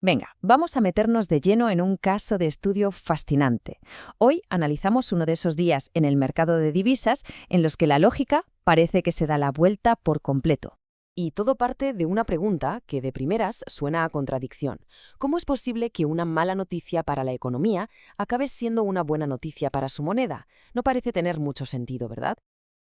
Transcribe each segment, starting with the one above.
Venga, vamos a meternos de lleno en un caso de estudio fascinante. Hoy analizamos uno de esos días en el mercado de divisas en los que la lógica parece que se da la vuelta por completo. Y todo parte de una pregunta que de primeras suena a contradicción. ¿Cómo es posible que una mala noticia para la economía acabe siendo una buena noticia para su moneda? No parece tener mucho sentido, ¿verdad?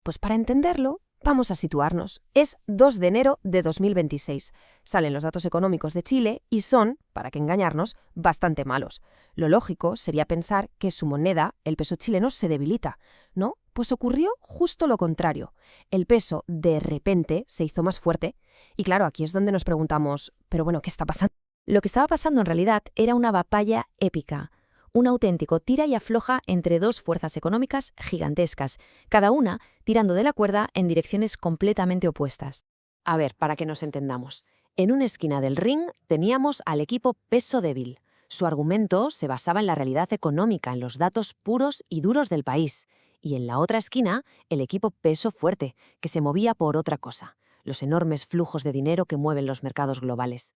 Pues para entenderlo, vamos a situarnos. Es 2 de enero de 2026. Salen los datos económicos de Chile y son, para que engañarnos, bastante malos. Lo lógico sería pensar que su moneda, el peso chileno, se debilita. ¿No? Pues ocurrió justo lo contrario. El peso, de repente, se hizo más fuerte. Y claro, aquí es donde nos preguntamos, pero bueno, ¿qué está pasando? Lo que estaba pasando en realidad era una batalla épica. Un auténtico tira y afloja entre dos fuerzas económicas gigantescas, cada una tirando de la cuerda en direcciones completamente opuestas. A ver, para que nos entendamos. En una esquina del ring teníamos al equipo peso débil. Su argumento se basaba en la realidad económica, en los datos puros y duros del país. Y en la otra esquina, el equipo peso fuerte, que se movía por otra cosa, los enormes flujos de dinero que mueven los mercados globales.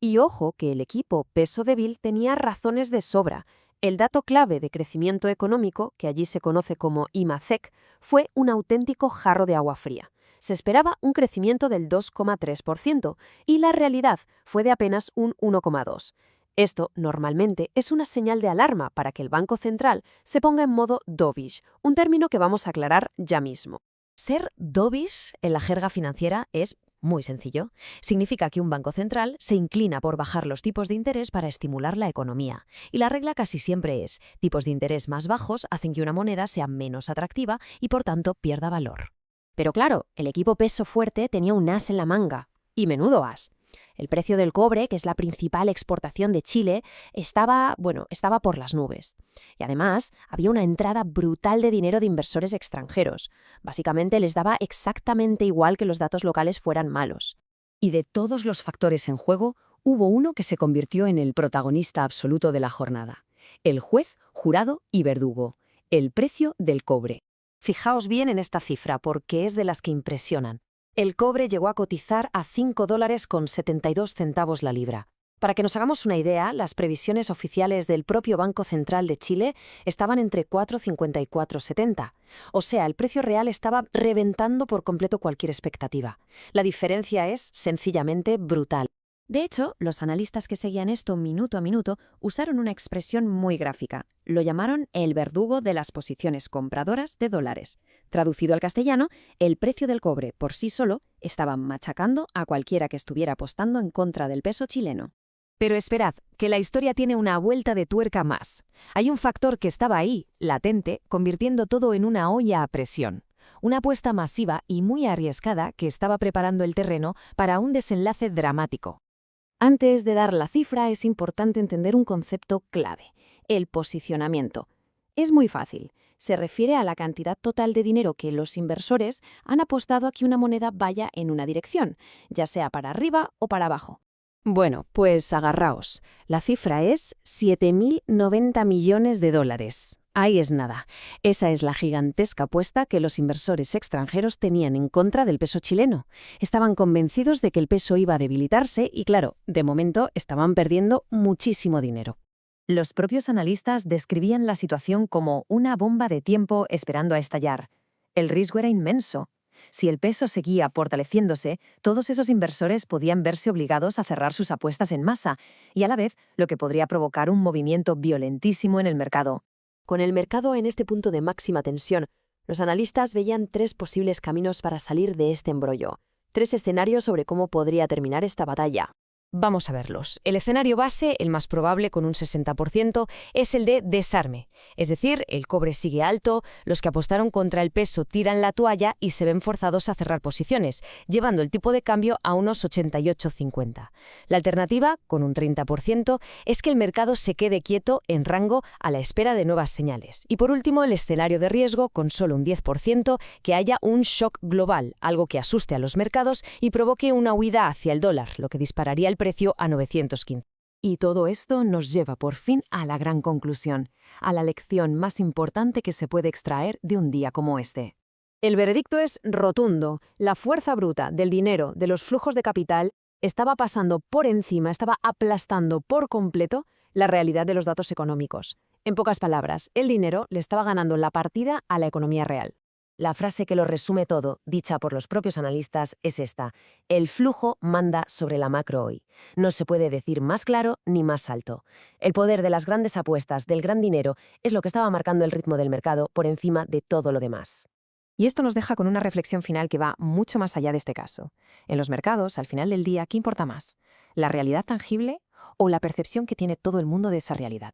Y ojo que el equipo peso débil tenía razones de sobra. El dato clave de crecimiento económico, que allí se conoce como IMACEC, fue un auténtico jarro de agua fría. Se esperaba un crecimiento del 2,3% y la realidad fue de apenas un 1,2%. Esto normalmente es una señal de alarma para que el Banco Central se ponga en modo dovish, un término que vamos a aclarar ya mismo. Ser dovish en la jerga financiera es muy sencillo. Significa que un banco central se inclina por bajar los tipos de interés para estimular la economía. Y la regla casi siempre es, tipos de interés más bajos hacen que una moneda sea menos atractiva y por tanto pierda valor. Pero claro, el equipo peso fuerte tenía un as en la manga. Y menudo as. El precio del cobre, que es la principal exportación de Chile, estaba por las nubes. Y además, había una entrada brutal de dinero de inversores extranjeros. Básicamente les daba exactamente igual que los datos locales fueran malos. Y de todos los factores en juego, hubo uno que se convirtió en el protagonista absoluto de la jornada. El juez, jurado y verdugo. El precio del cobre. Fijaos bien en esta cifra porque es de las que impresionan. El cobre llegó a cotizar a $5,72 la libra. Para que nos hagamos una idea, las previsiones oficiales del propio Banco Central de Chile estaban entre 4,50 y 4,70. O sea, el precio real estaba reventando por completo cualquier expectativa. La diferencia es sencillamente brutal. De hecho, los analistas que seguían esto minuto a minuto usaron una expresión muy gráfica. Lo llamaron el verdugo de las posiciones compradoras de dólares. Traducido al castellano, el precio del cobre por sí solo estaba machacando a cualquiera que estuviera apostando en contra del peso chileno. Pero esperad, que la historia tiene una vuelta de tuerca más. Hay un factor que estaba ahí, latente, convirtiendo todo en una olla a presión. Una apuesta masiva y muy arriesgada que estaba preparando el terreno para un desenlace dramático. Antes de dar la cifra, es importante entender un concepto clave: el posicionamiento. Es muy fácil. Se refiere a la cantidad total de dinero que los inversores han apostado a que una moneda vaya en una dirección, ya sea para arriba o para abajo. Bueno, pues agarraos. La cifra es 7.090 millones de dólares. Ahí es nada. Esa es la gigantesca apuesta que los inversores extranjeros tenían en contra del peso chileno. Estaban convencidos de que el peso iba a debilitarse y, claro, de momento estaban perdiendo muchísimo dinero. Los propios analistas describían la situación como una bomba de tiempo esperando a estallar. El riesgo era inmenso. Si el peso seguía fortaleciéndose, todos esos inversores podían verse obligados a cerrar sus apuestas en masa y a la vez lo que podría provocar un movimiento violentísimo en el mercado. Con el mercado en este punto de máxima tensión, los analistas veían 3 posibles caminos para salir de este embrollo. 3 escenarios sobre cómo podría terminar esta batalla. Vamos a verlos. El escenario base, el más probable con un 60%, es el de desarme. Es decir, el cobre sigue alto, los que apostaron contra el peso tiran la toalla y se ven forzados a cerrar posiciones, llevando el tipo de cambio a unos 88,50. La alternativa, con un 30%, es que el mercado se quede quieto en rango a la espera de nuevas señales. Y por último, el escenario de riesgo, con solo un 10%, que haya un shock global, algo que asuste a los mercados y provoque una huida hacia el dólar, lo que dispararía el precio a 915. Y todo esto nos lleva por fin a la gran conclusión, a la lección más importante que se puede extraer de un día como este. El veredicto es rotundo. La fuerza bruta del dinero, de los flujos de capital, estaba pasando por encima, estaba aplastando por completo la realidad de los datos económicos. En pocas palabras, el dinero le estaba ganando la partida a la economía real. La frase que lo resume todo, dicha por los propios analistas, es esta: el flujo manda sobre la macro hoy. No se puede decir más claro ni más alto. El poder de las grandes apuestas, del gran dinero, es lo que estaba marcando el ritmo del mercado por encima de todo lo demás. Y esto nos deja con una reflexión final que va mucho más allá de este caso. En los mercados, al final del día, ¿qué importa más? ¿La realidad tangible o la percepción que tiene todo el mundo de esa realidad?